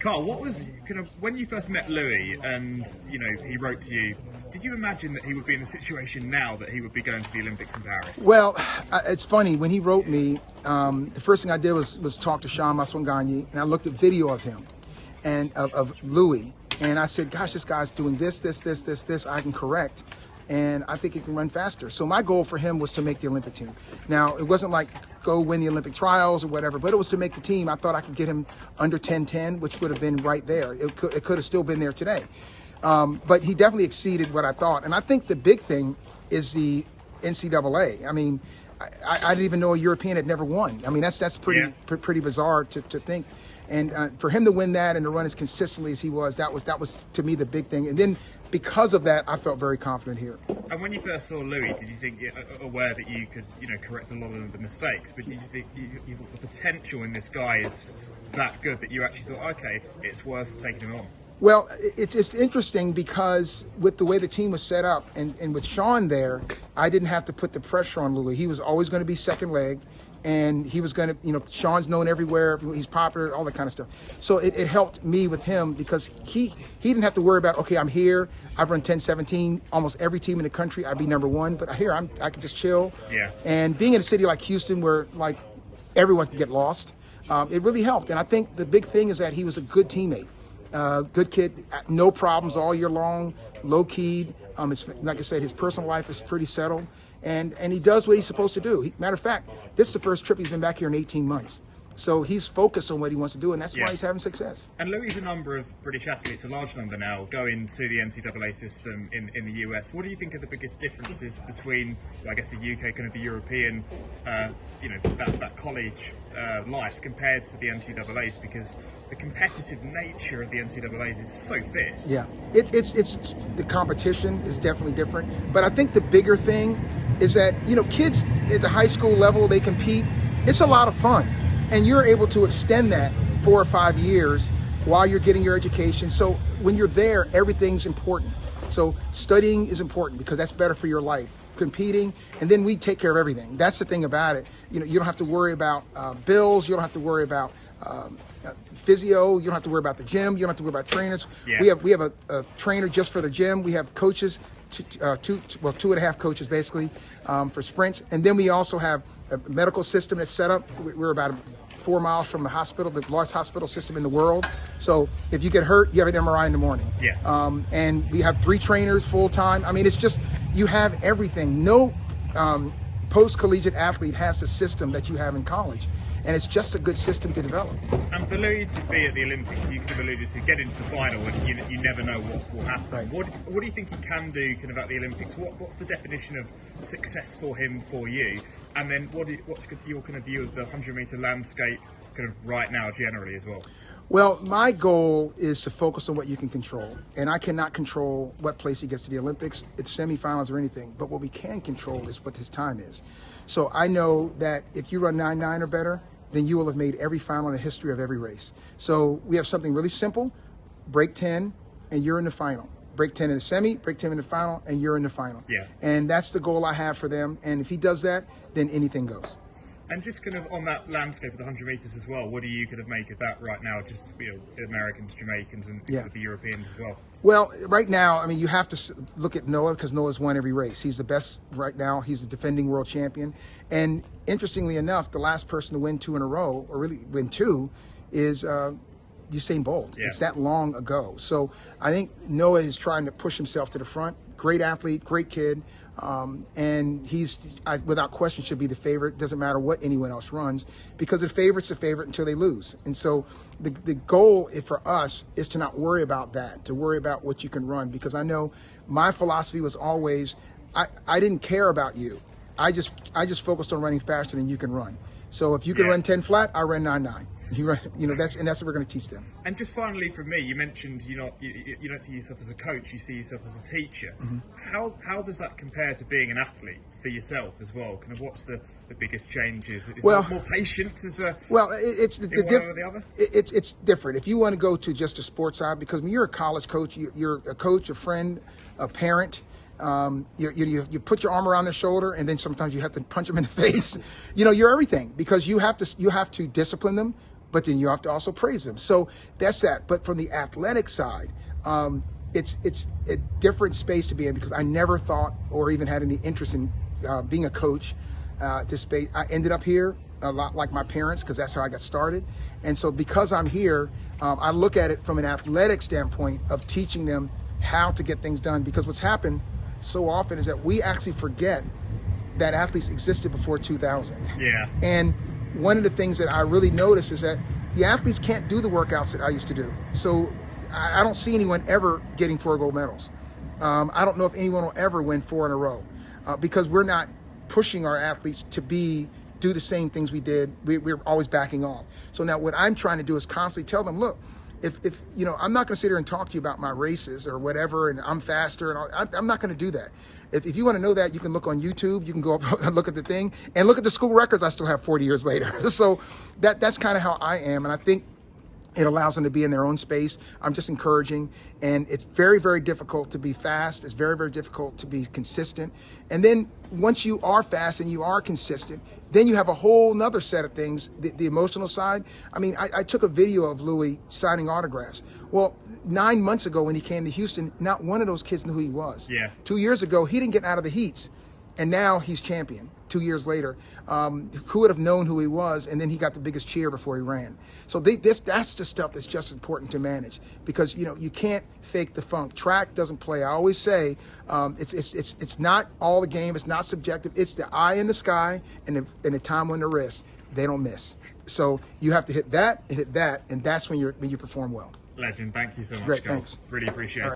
Carl, what was kind of when you first met Louie and he wrote to you? Did you imagine that he would be in the situation now that he would be going to the Olympics in Paris? Well, it's funny, when he wrote me, the first thing I did was talk to Sean Maswanganyi, and I looked at video of him and of Louie, and I said, gosh, this guy's doing this, I can correct, and I think he can run faster. So my goal for him was to make the Olympic team. Now, it wasn't like go win the Olympic trials or whatever, but it was to make the team. I thought I could get him under 10-10, which would have been right there. It could have still been there today. But he definitely exceeded what I thought. And I think the big thing is the NCAA. I mean, I didn't even know a European had never won. I mean, that's pretty bizarre to think. And for him to win that and to run as consistently as he was, that was to me the big thing. And then because of that, I felt very confident here. And when you first saw Louie, did you think, aware that you could, correct a lot of the mistakes, but did you think the potential in this guy is that good that you actually thought, okay, it's worth taking him on? Well, it's interesting because with the way the team was set up and with Sean there, I didn't have to put the pressure on Louie. He was always going to be second leg, and he was going to, Sean's known everywhere, he's popular, all that kind of stuff. So it helped me with him because he didn't have to worry about, okay, I'm here, I've run 10-17, almost every team in the country, I'd be number one, but here I can just chill. Yeah. And being in a city like Houston where like everyone can get lost, it really helped. And I think the big thing is that he was a good teammate. Good kid, no problems all year long, low-keyed. Like I said, his personal life is pretty settled, and he does what he's supposed to do. Matter of fact, this is the first trip he's been back here in 18 months. So he's focused on what he wants to do, and that's why he's having success. And Louie's a number of British athletes, a large number now, going to the NCAA system in the US. What do you think are the biggest differences between, I guess, the UK, kind of the European, that college life compared to the NCAA's? Because the competitive nature of the NCAA's is so fierce. Yeah, it's the competition is definitely different. But I think the bigger thing is that, kids at the high school level, they compete. It's a lot of fun. And you're able to extend that 4 or 5 years while you're getting your education. So when you're there, everything's important. So studying is important because that's better for your life. Competing, and then we take care of everything. That's the thing about it. You don't have to worry about bills. You don't have to worry about physio. You don't have to worry about the gym. You don't have to worry about trainers. Yeah. We have a trainer just for the gym. We have coaches, 2.5 coaches basically for sprints, and then we also have a medical system that's set up. We're about 4 miles from the hospital, the largest hospital system in the world. So if you get hurt, you have an MRI in the morning. Yeah. And we have 3 trainers full time. I mean, it's just, you have everything. No post-collegiate athlete has the system that you have in college. And it's just a good system to develop. And for Louie to be at the Olympics, you could have alluded to get into the final, and you never know what will happen. Right. What do you think he can do kind of at the Olympics? What's the definition of success for him, for you? And then what's your kind of view of the 100-meter landscape kind of right now generally as well? Well, my goal is to focus on what you can control. And I cannot control what place he gets to the Olympics, it's semifinals or anything. But what we can control is what his time is. So I know that if you run 9.9 or better, then you will have made every final in the history of every race. So we have something really simple: break 10 and you're in the final. Break 10 in the semi, break 10 in the final, and you're in the final. Yeah. And that's the goal I have for them. And if he does that, then anything goes. And just kind of on that landscape of the 100 metres as well, what do you kind of make of that right now? Just, the Americans, Jamaicans, and the Europeans as well. Well, right now, I mean, you have to look at Noah because Noah's won every race. He's the best right now. He's the defending world champion. And interestingly enough, the last person to win 2 in a row, or really win 2, is Usain Bolt. Yeah. It's that long ago. So I think Noah is trying to push himself to the front. Great athlete, great kid, and he's, without question, should be the favorite. Doesn't matter what anyone else runs, because the favorite's the favorite until they lose. And so the goal for us is to not worry about that, to worry about what you can run, because I know my philosophy was always, I didn't care about you. I just focused on running faster than you can run. So if you can run 10 flat, I ran 9.9. That's what we're going to teach them. And just finally, from me, you mentioned you don't see yourself as a coach; you see yourself as a teacher. Mm-hmm. How does that compare to being an athlete for yourself as well? Kind of what's the biggest changes? Is more patience as a it's one or the other? It's different. If you want to go to just a sports side, because when you're a college coach, you're a coach, a friend, a parent. You put your arm around their shoulder, and then sometimes you have to punch them in the face. You're everything, because you have to discipline them, but then you have to also praise them. So that's that. But from the athletic side, it's a different space to be in, because I never thought or even had any interest in being a coach. I ended up here a lot like my parents, because that's how I got started. And so because I'm here, I look at it from an athletic standpoint of teaching them how to get things done, because what's happened so often is that we actually forget that athletes existed before 2000. Yeah. And one of the things that I really noticed is that the athletes can't do the workouts that I used to do. So I don't see anyone ever getting 4 gold medals. I don't know if anyone will ever win 4 in a row, because we're not pushing our athletes to do the same things we did. We're always backing off. So now what I'm trying to do is constantly tell them, look, if you know, I'm not going to sit here and talk to you about my races or whatever, and I'm faster, and I'm not going to do that. If you want to know that, you can look on YouTube. You can go up and look at the thing and look at the school records I still have 40 years later. So that's kind of how I am, and I think it allows them to be in their own space. I'm just encouraging, and it's very, very difficult to be fast. It's very, very difficult to be consistent. And then once you are fast and you are consistent, then you have a whole nother set of things, the emotional side. I mean, I took a video of Louie signing autographs. Well, 9 months ago when he came to Houston, not one of those kids knew who he was. Yeah. 2 years ago, he didn't get out of the heats, and now he's champion. 2 years later, who would have known who he was? And then he got the biggest cheer before he ran. So that's the stuff that's just important to manage, because you know you can't fake the funk. Track doesn't play. I always say it's not all the game. It's not subjective. It's the eye in the sky and the time on the wrist. They don't miss. So you have to hit that, and that's when you perform well. Legend. Thank you so much. Great. Cole. Thanks. Really appreciate it.